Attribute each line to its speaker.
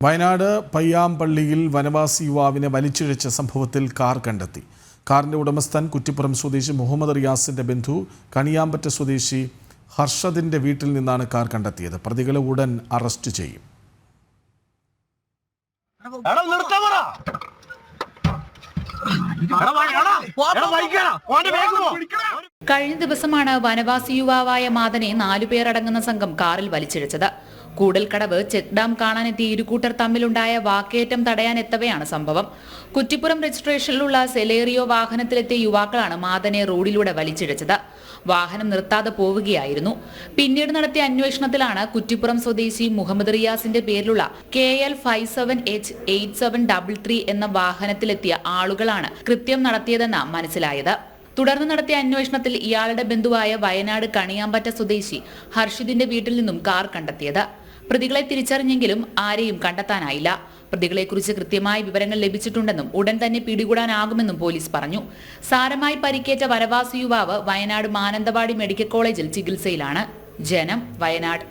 Speaker 1: വയനാട് പയ്യാമ്പള്ളിയിൽ വനവാസി യുവാവിനെ വലിച്ചിഴച്ച സംഭവത്തിൽ കാർ കണ്ടെത്തി. കാറിന്റെ ഉടമസ്ഥൻ കുറ്റിപ്പുറം സ്വദേശി മുഹമ്മദ് റിയാസിന്റെ ബന്ധു കണിയാമ്പറ്റ സ്വദേശി ഹർഷദിന്റെ വീട്ടിൽ നിന്നാണ് കാർ കണ്ടെത്തിയത്. പ്രതികളെ ഉടൻ അറസ്റ്റ് ചെയ്യും.
Speaker 2: കഴിഞ്ഞ ദിവസമാണ് വനവാസി യുവാവായ മാദനെ 4 പേരടങ്ങുന്ന സംഘം കാറിൽ വലിച്ചിഴച്ചത്. കൂടൽക്കടവ് ചെക്ക് ഡാം കാണാനെത്തിയ ഇരുകൂട്ടർ തമ്മിലുണ്ടായ വാക്കേറ്റം തടയാനെത്തവെയാണ് സംഭവം. കുറ്റിപ്പുറം രജിസ്ട്രേഷനിലുള്ള സെലേറിയോ വാഹനത്തിലെത്തിയ യുവാക്കളാണ് മാദനെ റോഡിലൂടെ വലിച്ചിഴച്ചത്. വാഹനം നിർത്താതെ പോവുകയായിരുന്നു. പിന്നീട് നടത്തിയ അന്വേഷണത്തിലാണ് കുറ്റിപ്പുറം സ്വദേശി മുഹമ്മദ് റിയാസിന്റെ പേരിലുള്ള KL 57H8733 എന്ന വാഹനത്തിലെത്തിയ ആളുകളാണ് കൃത്യം നടത്തിയതെന്ന് മനസ്സിലായത്. തുടർന്ന് നടത്തിയ അന്വേഷണത്തിൽ ഇയാളുടെ ബന്ധുവായ വയനാട് കണിയാമ്പറ്റ സ്വദേശി ഹർഷിദിന്റെ വീട്ടിൽ നിന്നും കാർ കണ്ടെത്തിയത്. പ്രതികളെ തിരിച്ചറിഞ്ഞെങ്കിലും ആരെയും കണ്ടെത്താനായില്ല. പ്രതികളെക്കുറിച്ച് കൃത്യമായ വിവരങ്ങൾ ലഭിച്ചിട്ടുണ്ടെന്നും ഉടൻ തന്നെ പിടികൂടാനാകുമെന്നും പോലീസ് പറഞ്ഞു. സാരമായി പരിക്കേറ്റ വനവാസി യുവാവ് വയനാട് മാനന്തവാടി മെഡിക്കൽ കോളേജിൽ ചികിത്സയിലാണ്. ജനം, വയനാട്.